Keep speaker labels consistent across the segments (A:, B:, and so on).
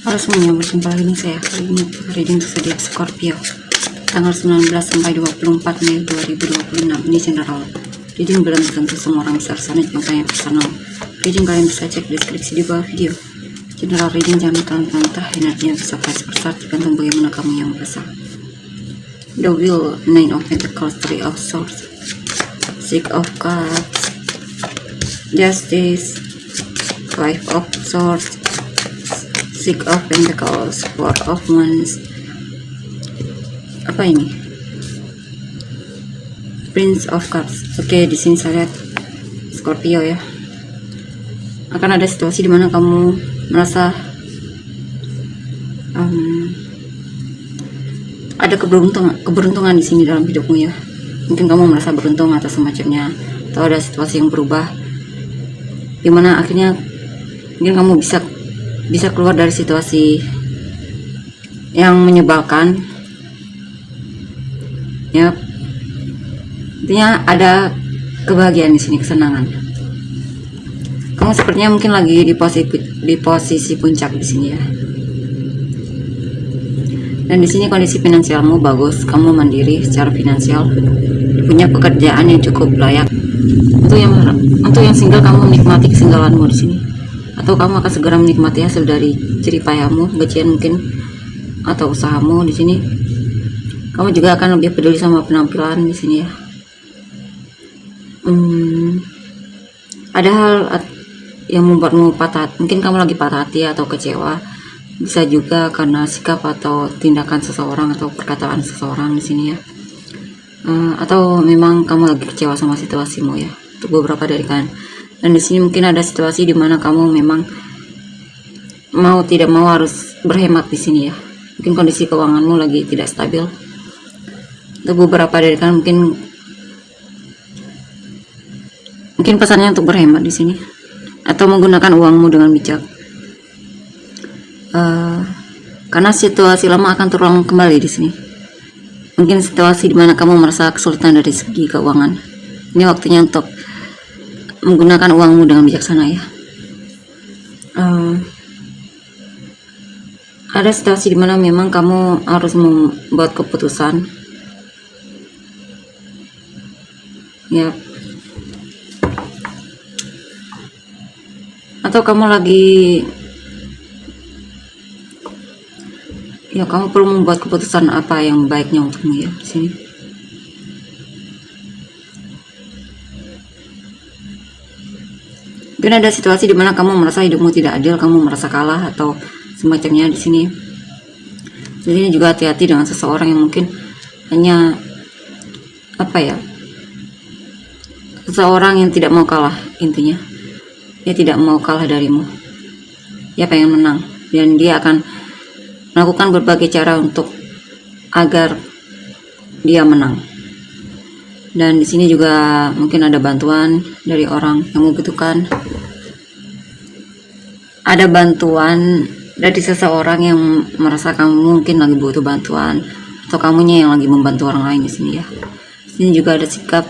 A: Halo semuanya, berjumpa lagi nih saya. Kali ini reading zodiak Scorpio tanggal 19 sampai 24 Mei 2026. Ini general reading, belum tentu semua orang bisa resonate, makanya personal reading kalian bisa cek deskripsi di bawah video. General reading jangan mentah-mentah, energinya bisa vice versa, tergantung bagaimana kamu yang merasa. The Wheel, Nine of Pentacles, Three of Swords, Six of Cups, Justice, Five of Swords, Six of Pentacles, Four of Wands. Apa ini? Prince of Cups. Oke, di sini saya lihat Scorpio ya. Akan ada situasi dimana kamu merasa ada keberuntungan di sini dalam hidupmu ya. Mungkin kamu merasa beruntung atau semacamnya, atau ada situasi yang berubah, dimana akhirnya mungkin kamu bisa keluar dari situasi yang menyebalkan ya. Intinya ada kebahagiaan di sini, kesenangan. Kamu sepertinya mungkin lagi di posisi puncak di sini ya. Dan di sini kondisi finansialmu bagus, kamu mandiri secara finansial, punya pekerjaan yang cukup layak. Untuk yang single, kamu menikmati kesinggalanmu di sini, atau kamu akan segera menikmati hasil dari jerih payahmu, gajian mungkin, atau usahamu di sini. Kamu juga akan lebih peduli sama penampilan di sini ya. Ada hal yang membuatmu patah, mungkin kamu lagi patah hati atau kecewa. Bisa juga karena sikap atau tindakan seseorang atau perkataan seseorang di sini ya. Atau memang kamu lagi kecewa sama situasimu ya. Untuk beberapa dari kalian. Dan di sini mungkin ada situasi di mana kamu memang mau tidak mau harus berhemat di sini ya. Mungkin kondisi keuanganmu lagi tidak stabil. Untuk beberapa dari kalian mungkin pesannya untuk berhemat di sini, atau menggunakan uangmu dengan bijak. Karena situasi lama akan terulang kembali di sini. Mungkin situasi dimana kamu merasa kesulitan dari segi keuangan. Ini waktunya untuk menggunakan uangmu dengan bijaksana ya. Ada situasi dimana memang kamu harus membuat keputusan ya. Atau kamu lagi ya, kamu perlu membuat keputusan apa yang baiknya untukmu ya di sini. Mungkin ada situasi di mana kamu merasa hidupmu tidak adil, kamu merasa kalah atau semacamnya di sini. Di sini juga hati-hati dengan seseorang yang mungkin hanya seseorang yang tidak mau kalah, intinya. Dia tidak mau kalah darimu. Dia pengen menang, dan dia akan melakukan berbagai cara untuk agar dia menang. Dan di sini juga mungkin ada bantuan dari orang yang membutuhkan. Ada bantuan dari seseorang yang merasa kamu mungkin lagi butuh bantuan, atau kamunya yang lagi membantu orang lain di sini ya. Di sini juga ada sikap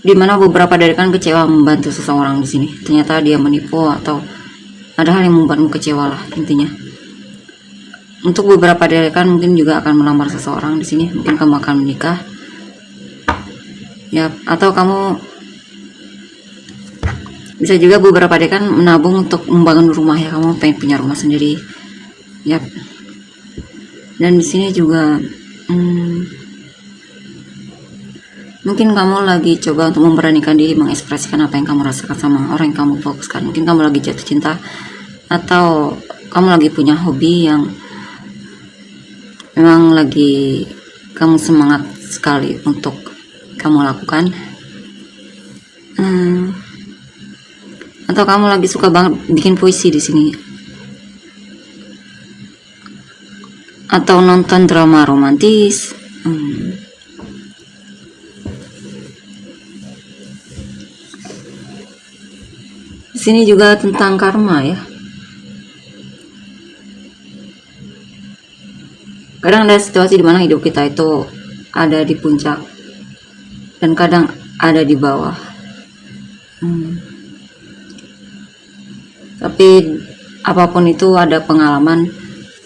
A: dimana beberapa dari kalian kecewa membantu seseorang di sini. Ternyata dia menipu atau ada hal yang membuatmu kecewa lah intinya. Untuk beberapa dari kalian mungkin juga akan melamar seseorang di sini. Mungkin kamu akan menikah ya, atau kamu bisa juga beberapa dari kalian menabung untuk membangun rumah ya. Kamu pengen punya rumah sendiri ya. Dan di sini juga mungkin kamu lagi coba untuk memberanikan diri mengekspresikan apa yang kamu rasakan sama orang yang kamu fokuskan. Mungkin kamu lagi jatuh cinta, atau kamu lagi punya hobi yang memang lagi kamu semangat sekali untuk kamu lakukan. Atau kamu lagi suka banget bikin puisi di sini, atau nonton drama romantis. Di sini juga tentang karma ya. Kadang ada situasi di mana hidup kita itu ada di puncak dan kadang ada di bawah. Tapi apapun itu ada pengalaman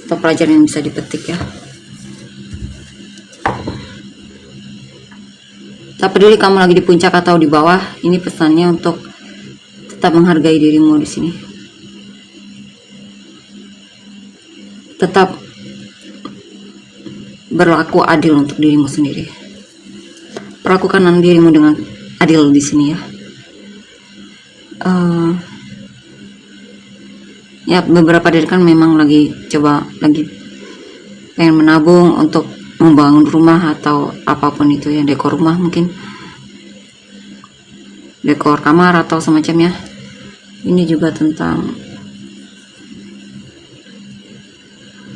A: atau pelajaran yang bisa dipetik ya. Tak peduli kamu lagi di puncak atau di bawah, ini pesannya untuk tetap menghargai dirimu di sini. Tetap berlaku adil untuk dirimu sendiri. Perlakukan dirimu dengan adil di sini ya. Ya beberapa dari kan memang lagi pengen menabung untuk membangun rumah atau apapun itu ya, dekor rumah mungkin, dekor kamar atau semacamnya. Ini juga tentang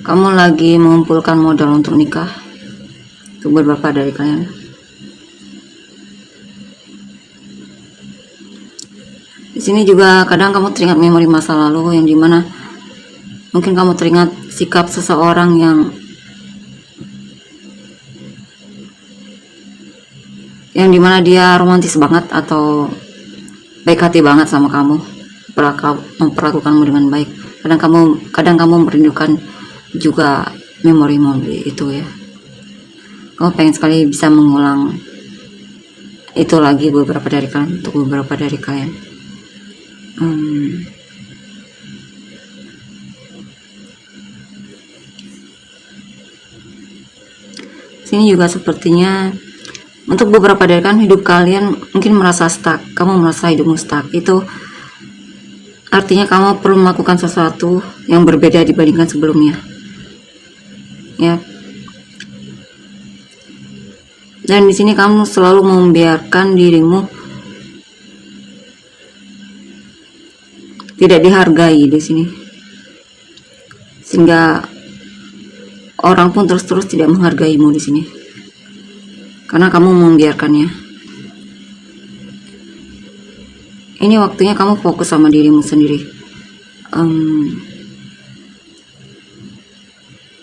A: kamu lagi mengumpulkan modal untuk nikah untuk beberapa dari kalian. Di sini juga kadang kamu teringat memori masa lalu yang dimana mungkin kamu teringat sikap seseorang yang dimana dia romantis banget atau baik hati banget sama kamu, memperlakukanmu dengan baik. Kadang kamu merindukan juga memori itu ya. Kamu pengen sekali bisa mengulang itu lagi untuk beberapa dari kalian. Sini juga sepertinya untuk beberapa dari kalian, hidup kalian mungkin merasa stuck. Kamu merasa hidupmu stuck. Itu artinya kamu perlu melakukan sesuatu yang berbeda dibandingkan sebelumnya. Ya. Dan di sini kamu selalu membiarkan dirimu tidak dihargai di sini, sehingga orang pun terus tidak menghargaimu di sini karena kamu membiarkannya. Ini waktunya kamu fokus sama dirimu sendiri.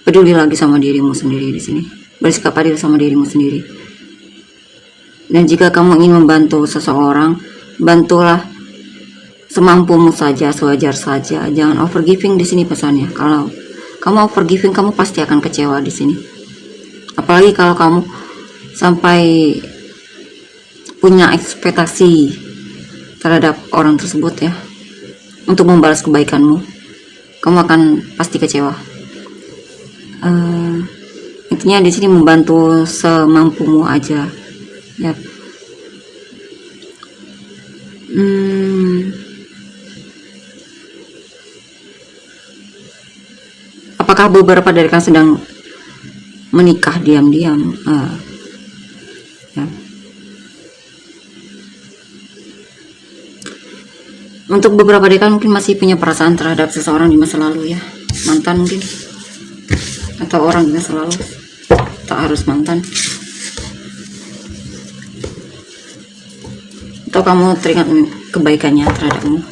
A: Peduli lagi sama dirimu sendiri di sini. Bersikap adil sama dirimu sendiri. Dan jika kamu ingin membantu seseorang, bantulah semampumu saja, sewajar saja. Jangan overgiving di sini pesannya. Kalau kamu overgiving, kamu pasti akan kecewa di sini. Apalagi kalau kamu sampai punya ekspektasi terhadap orang tersebut ya, untuk membalas kebaikanmu, kamu akan pasti kecewa. Intinya di sini membantu semampumu aja ya. Apakah beberapa dari kalian sedang menikah diam-diam? Ya. Untuk beberapa dari kalian mungkin masih punya perasaan terhadap seseorang di masa lalu ya, mantan mungkin, atau orang di masa lalu, tak harus mantan. Atau kamu teringat kebaikannya terhadapmu.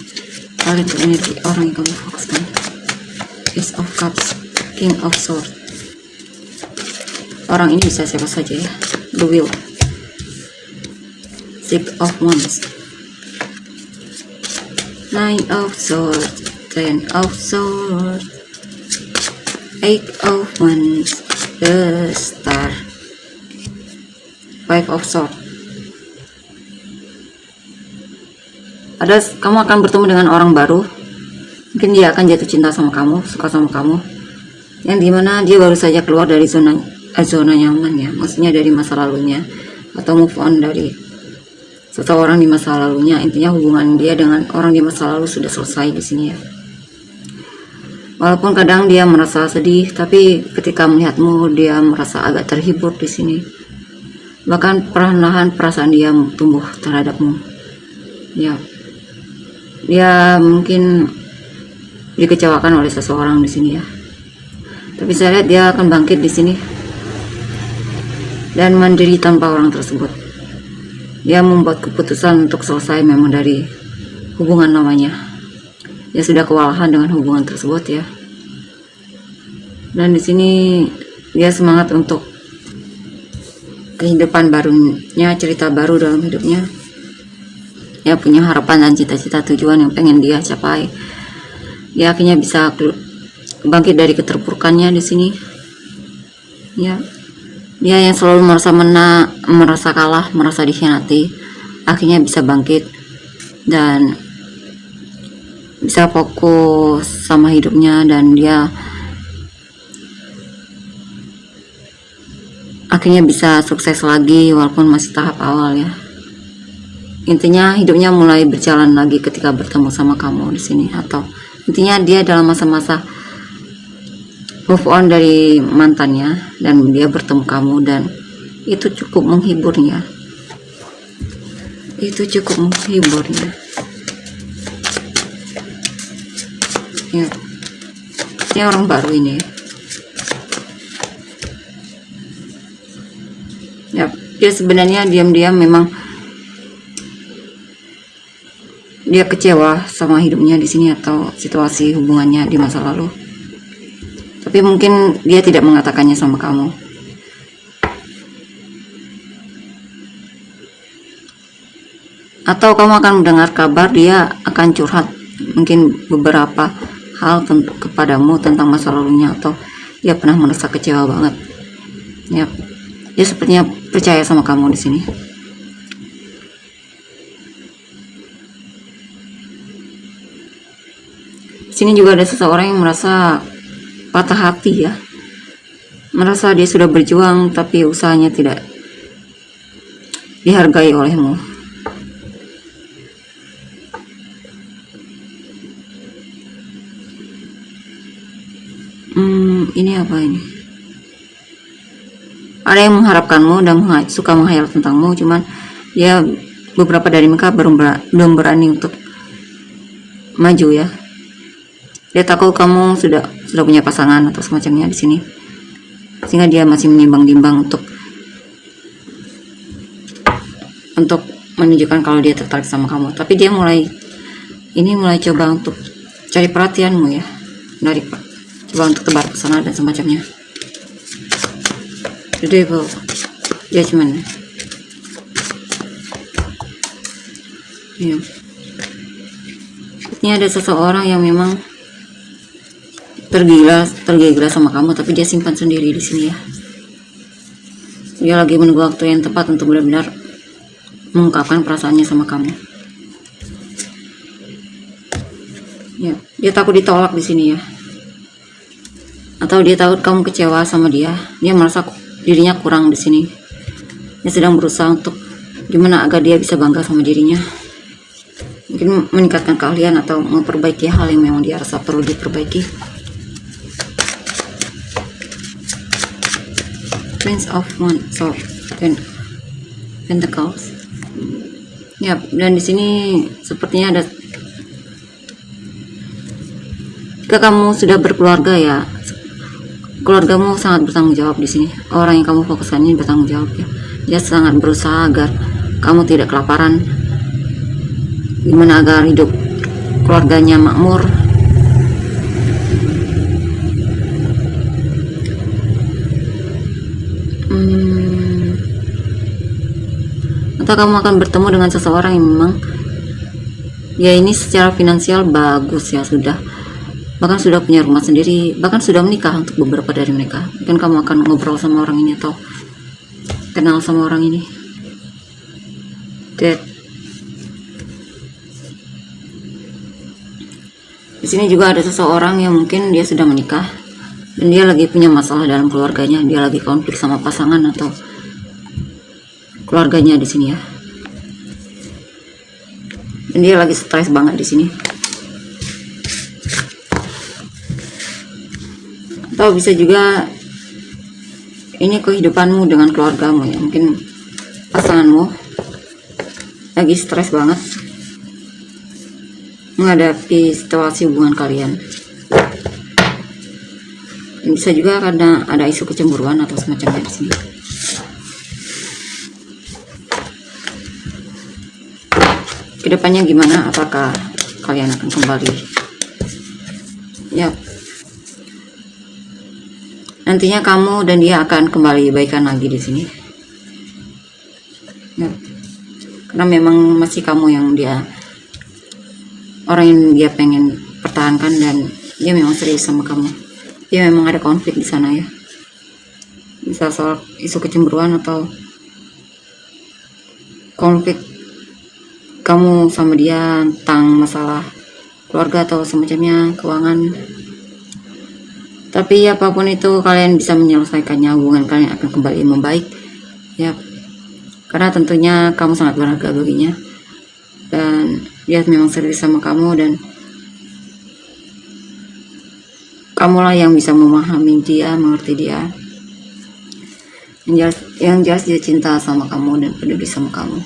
A: Kalian itu energi orang yang kamu fokuskan. Ace of Cups, King of Swords. Orang ini bisa siapa saja ya. The Wheel, Six of Wands, Nine of Swords, Ten of Swords, Eight of Wands, The Star, Five of Swords. Kamu akan bertemu dengan orang baru. Mungkin dia akan jatuh cinta sama kamu, suka sama kamu, yang dimana dia baru saja keluar dari zona nyaman ya, maksudnya dari masa lalunya, atau move on dari seseorang di masa lalunya. Intinya hubungan dia dengan orang di masa lalu sudah selesai di sini ya. Walaupun kadang dia merasa sedih, tapi ketika melihatmu dia merasa agak terhibur di sini. Bahkan perlahan-lahan perasaan dia tumbuh terhadapmu. Ya, dia mungkin dikecewakan oleh seseorang di sini ya. Tapi saya lihat dia akan bangkit di sini dan mandiri tanpa orang tersebut. Dia membuat keputusan untuk selesai memang dari hubungan namanya. Dia sudah kewalahan dengan hubungan tersebut ya. Dan di sini dia semangat untuk kehidupan barunya, cerita baru dalam hidupnya. Ya punya harapan dan cita-cita tujuan yang pengen dia capai. Dia akhirnya bisa bangkit dari keterpurukannya di sini. Ya, dia yang selalu merasa merasa kalah, merasa dikhianati, akhirnya bisa bangkit dan bisa fokus sama hidupnya, dan dia akhirnya bisa sukses lagi walaupun masih tahap awal ya. Intinya hidupnya mulai berjalan lagi ketika bertemu sama kamu di sini, atau intinya dia dalam masa-masa move on dari mantannya dan dia bertemu kamu, dan itu cukup menghiburnya. Itu cukup menghiburnya. Ya, ini orang baru ini. Ya, dia sebenarnya diam-diam memang dia kecewa sama hidupnya di sini atau situasi hubungannya di masa lalu. Tapi mungkin dia tidak mengatakannya sama kamu. Atau kamu akan mendengar kabar dia akan curhat mungkin beberapa hal kepadamu tentang masa lalunya, atau dia pernah merasa kecewa banget. Ya, dia sepertinya percaya sama kamu di sini. Di sini juga ada seseorang yang merasa patah hati ya, merasa dia sudah berjuang tapi usahanya tidak dihargai olehmu. Ini apa ini? Ada yang mengharapkanmu dan suka menghayal tentangmu, cuman ya beberapa dari mereka belum berani untuk maju ya. Dia takut kamu sudah punya pasangan atau semacamnya di sini, sehingga dia masih menimbang-nimbang untuk menunjukkan kalau dia tertarik sama kamu. Tapi dia mulai coba untuk cari perhatianmu ya, coba untuk tebar pesona dan semacamnya. The Devil, Judgment. Ya. Ini ada seseorang yang memang tergila sama kamu, tapi dia simpan sendiri di sini ya. Dia lagi menunggu waktu yang tepat untuk benar-benar mengungkapkan perasaannya sama kamu. Ya, dia takut ditolak di sini ya. Atau dia takut kamu kecewa sama dia. Dia merasa dirinya kurang di sini. Dia sedang berusaha untuk gimana agar dia bisa bangga sama dirinya. Mungkin meningkatkan keahlian atau memperbaiki hal yang memang dia rasa perlu diperbaiki. Prince of Pentacles. Ya, dan di sini sepertinya ada, jika kamu sudah berkeluarga ya, keluargamu sangat bertanggung jawab di sini. Orang yang kamu fokuskan ini bertanggung jawab ya. Dia sangat berusaha agar kamu tidak kelaparan. Gimana agar hidup keluarganya makmur. Atau kamu akan bertemu dengan seseorang yang memang ya ini secara finansial bagus ya, bahkan sudah punya rumah sendiri, bahkan sudah menikah untuk beberapa dari mereka. Mungkin kamu akan ngobrol sama orang ini atau kenal sama orang ini. Dead. Di sini juga ada seseorang yang mungkin dia sudah menikah dan dia lagi punya masalah dalam keluarganya. Dia lagi konflik sama pasangan atau keluarganya di sini ya. Dan dia lagi stres banget di sini. Atau bisa juga ini kehidupanmu dengan keluargamu ya. Mungkin pasanganmu lagi stres banget menghadapi situasi hubungan kalian. Bisa juga karena ada isu kecemburuan atau semacamnya di sini. Kedepannya gimana? Apakah kalian akan kembali? Ya, nantinya kamu dan dia akan kembali baikan lagi di sini. Ya, karena memang masih kamu yang orang yang dia pengen pertahankan dan dia memang serius sama kamu. Dia memang ada konflik di sana ya, misal soal isu kecemburuan atau konflik kamu sama dia tentang masalah keluarga atau semacamnya, keuangan. Tapi apapun itu kalian bisa menyelesaikannya, hubungan kalian akan kembali membaik ya, karena tentunya kamu sangat berharga baginya dan dia memang serius sama kamu, dan kamulah yang bisa memahami dia, mengerti dia. Yang jelas dia cinta sama kamu dan peduli sama kamu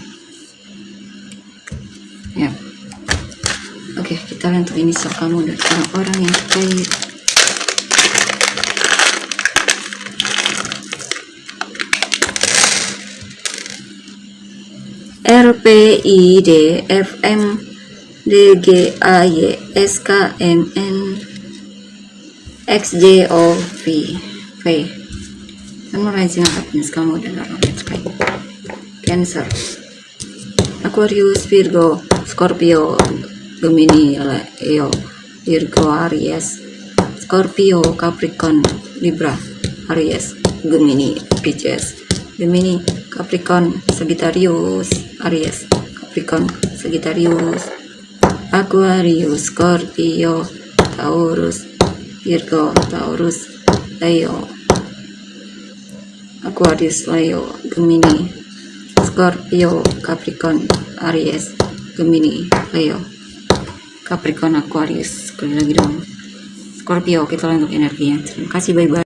A: ya. Oke, kita lihat untuk inisial kamu dan orang-orang yang terkait. R, P, I, D, F, M, D, G, A, Y, S, K, M, N, X, J, O, V. Kamu rising happiness kamu dan orang yang terkait. Cancer, Aquarius, Virgo, Scorpio, Gemini, Leo, Virgo, Aries, Scorpio, Capricorn, Libra, Aries, Gemini, Pisces, Gemini, Capricorn, Sagittarius, Aries, Capricorn, Sagittarius, Aquarius, Scorpio, Taurus, Virgo, Taurus, Leo, Aquarius, Leo, Gemini, Scorpio, Capricorn, Aries, Gemini, Leo, Capricorn, Aquarius. Sekali lagi dong, Scorpio. Kita lanjut energinya. Terima kasih, bye bye.